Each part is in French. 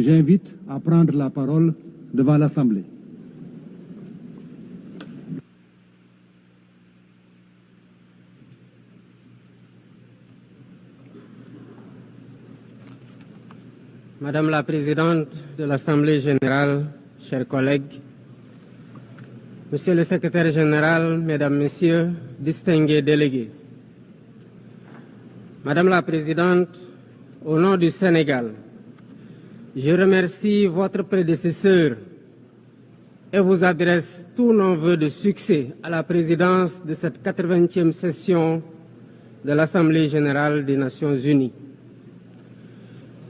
J'invite à prendre la parole devant l'Assemblée. Madame la Présidente de l'Assemblée générale, chers collègues, Monsieur le Secrétaire général, Mesdames, Messieurs, distingués délégués. Madame la Présidente, au nom du Sénégal, je remercie votre prédécesseur et vous adresse tous nos vœux de succès à la présidence de cette 80e session de l'Assemblée générale des Nations unies.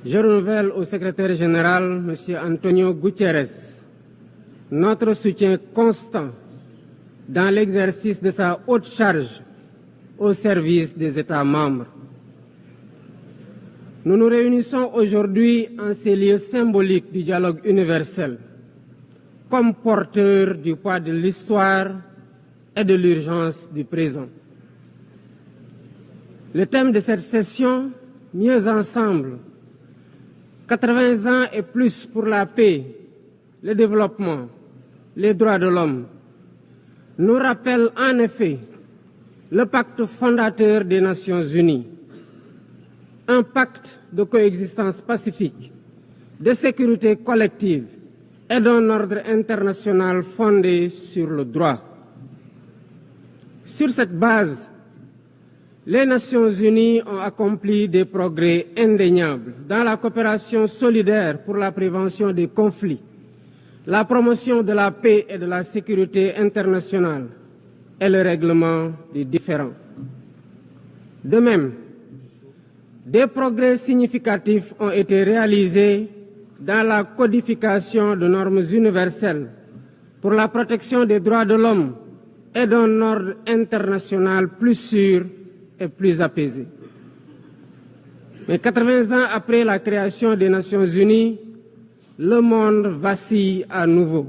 Je renouvelle au secrétaire général, M. Antonio Guterres, notre soutien constant dans l'exercice de sa haute charge au service des États membres. Nous nous réunissons aujourd'hui en ces lieux symboliques du dialogue universel, comme porteurs du poids de l'histoire et de l'urgence du présent. Le thème de cette session, Mieux ensemble, 80 ans et plus pour la paix, le développement, les droits de l'homme, nous rappelle en effet le pacte fondateur des Nations unies, un pacte de coexistence pacifique, de sécurité collective et d'un ordre international fondé sur le droit. Sur cette base, les Nations unies ont accompli des progrès indéniables dans la coopération solidaire pour la prévention des conflits, la promotion de la paix et de la sécurité internationale et le règlement des différends. De même, des progrès significatifs ont été réalisés dans la codification de normes universelles pour la protection des droits de l'homme et d'un ordre international plus sûr et plus apaisé. Mais 80 ans après la création des Nations unies, le monde vacille à nouveau,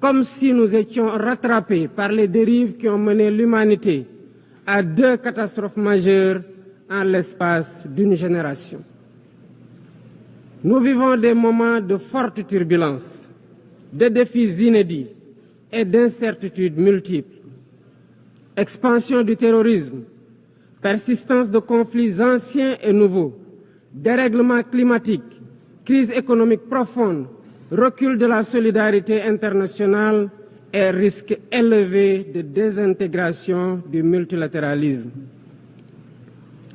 comme si nous étions rattrapés par les dérives qui ont mené l'humanité à 2 catastrophes majeures en l'espace d'une génération. Nous vivons des moments de forte turbulence, de défis inédits et d'incertitudes multiples. Expansion du terrorisme, persistance de conflits anciens et nouveaux, dérèglement climatique, crise économique profonde, recul de la solidarité internationale et risque élevé de désintégration du multilatéralisme.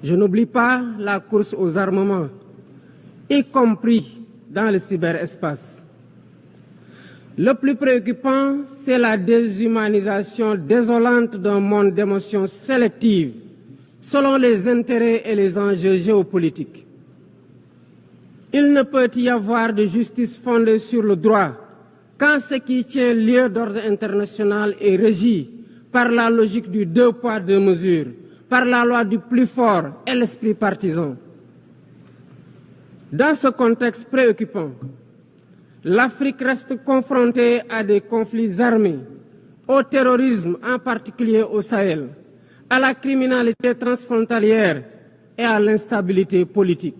Je n'oublie pas la course aux armements, y compris dans le cyberespace. Le plus préoccupant, c'est la déshumanisation désolante d'un monde d'émotions sélectives selon les intérêts et les enjeux géopolitiques. Il ne peut y avoir de justice fondée sur le droit quand ce qui tient lieu d'ordre international est régi par la logique du 2 poids 2 mesures, par la loi du plus fort et l'esprit partisan. Dans ce contexte préoccupant, l'Afrique reste confrontée à des conflits armés, au terrorisme, en particulier au Sahel, à la criminalité transfrontalière et à l'instabilité politique.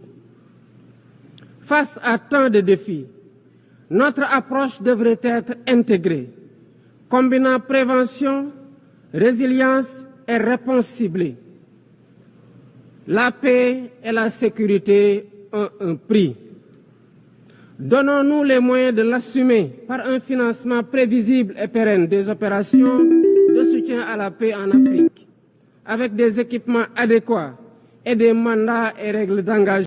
Face à tant de défis, notre approche devrait être intégrée, combinant prévention, résilience et réponse ciblée. La paix et la sécurité ont un prix. Donnons-nous les moyens de l'assumer par un financement prévisible et pérenne des opérations de soutien à la paix en Afrique, avec des équipements adéquats et des mandats et règles d'engagement